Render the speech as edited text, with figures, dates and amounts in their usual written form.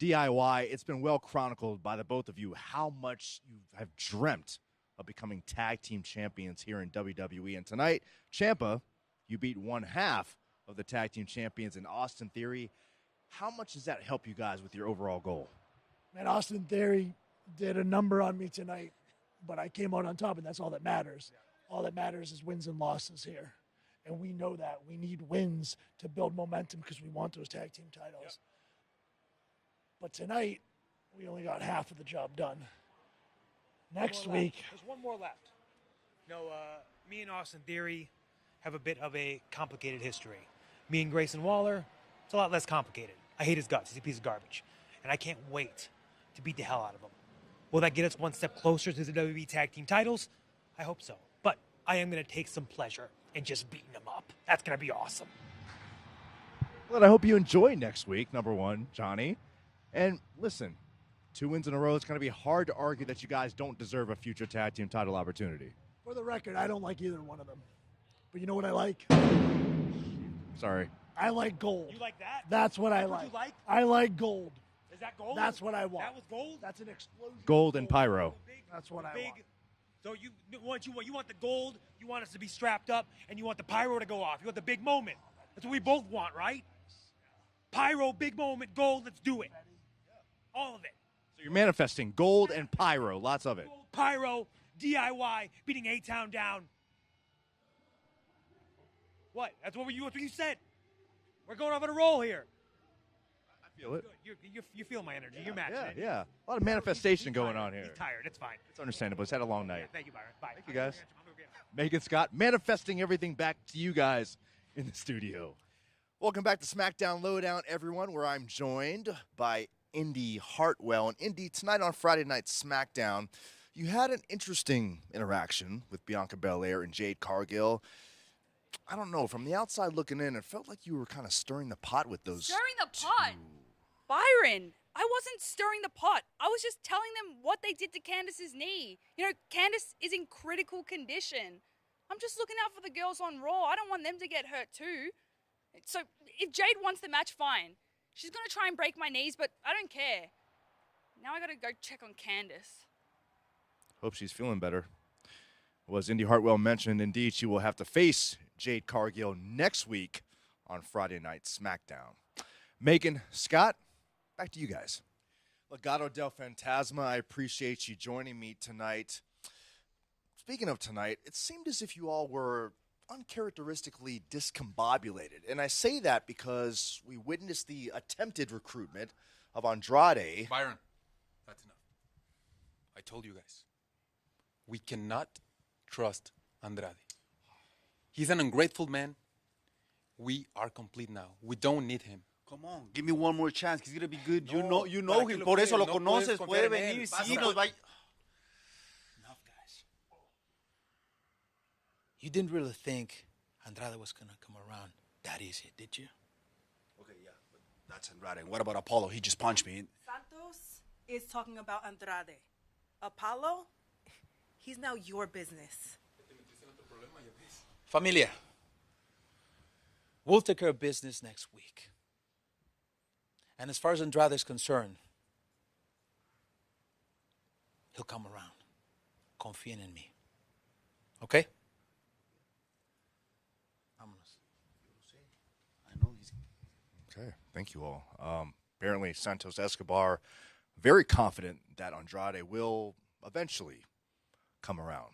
DIY, it's been well chronicled by the both of you how much you have dreamt of becoming tag team champions here in WWE. And tonight, Ciampa, you beat one half of the tag team champions in Austin Theory. How much does that help you guys with your overall goal? Man, Austin Theory did a number on me tonight, but I came out on top, and that's all that matters. All that matters is wins and losses here. And we know that. We need wins to build momentum because we want those tag team titles. Yep. But tonight, we only got half of the job done. Next week. There's one more left. Me and Austin Theory have a bit of a complicated history. Me and Grayson Waller, it's a lot less complicated. I hate his guts. He's a piece of garbage. And I can't wait to beat the hell out of him. Will that get us one step closer to the WWE Tag Team titles? I hope so. But I am going to take some pleasure in just beating him up. That's going to be awesome. Well, I hope you enjoy next week, number one, Johnny. And listen, 2 wins in a row, it's going to be hard to argue that you guys don't deserve a future tag team title opportunity. For the record, I don't like either one of them. But you know what I like? Sorry. I like gold. You like that? That's what I That's like. what you like? I like gold. Is that gold? That's what I want. That was gold? That's an explosion. Gold and pyro. That's what I want. So you want the gold, you want us to be strapped up, and you want the pyro to go off. You want the big moment. That's what we both want, right? Pyro, big moment, gold, let's do it. All of it. So you're manifesting gold and pyro, lots of it. Gold, pyro, DIY, beating A-Town down. What? That's what you said. We're going off on a roll here. I feel it. You feel my energy. You're matching it. Yeah. A lot of manifestation going on here. He's tired. It's fine. It's understandable. He's had a long night. Yeah, thank you, Byron. Bye. Thank you, guys. Megan Scott, manifesting everything back to you guys in the studio. Welcome back to SmackDown Lowdown, everyone, where I'm joined by Indy Hartwell. And Indy, tonight on Friday Night SmackDown, you had an interesting interaction with Bianca Belair and Jade Cargill. I don't know, from the outside looking in, it felt like you were kind of stirring the pot with those Stirring the pot? Byron, I wasn't stirring the pot. I was just telling them what they did to Candice's knee. You know, Candice is in critical condition. I'm just looking out for the girls on Raw. I don't want them to get hurt too. So if Jade wants the match, fine. She's going to try and break my knees, but I don't care. Now I got to go check on Candice. Hope she's feeling better. Well, as Indy Hartwell mentioned, indeed, she will have to face Jade Cargill next week on Friday Night SmackDown. Megan, Scott, back to you guys. Legado del Fantasma, I appreciate you joining me tonight. Speaking of tonight, it seemed as if you all were uncharacteristically discombobulated. And I say that because we witnessed the attempted recruitment of Andrade. Byron, that's enough. I told you guys. We cannot trust Andrade. He's an ungrateful man. We are complete now. We don't need him. Come on, give me one more chance. He's gonna be good. No, you know him. Por eso lo no conoces. puedes Puede confiar en venir. él. Sí, nos va. Enough, guys. You didn't really think Andrade was gonna come around that easy, did you? Okay, yeah, but that's Andrade. What about Apollo? He just punched me. Santos is talking about Andrade. Apollo, he's now your business. Familia, we'll take care of business next week. And as far as Andrade is concerned, he'll come around. Confíen en mí. Okay? Vámonos. I know he's. Okay, thank you all. Apparently, Santos Escobar very confident that Andrade will eventually come around.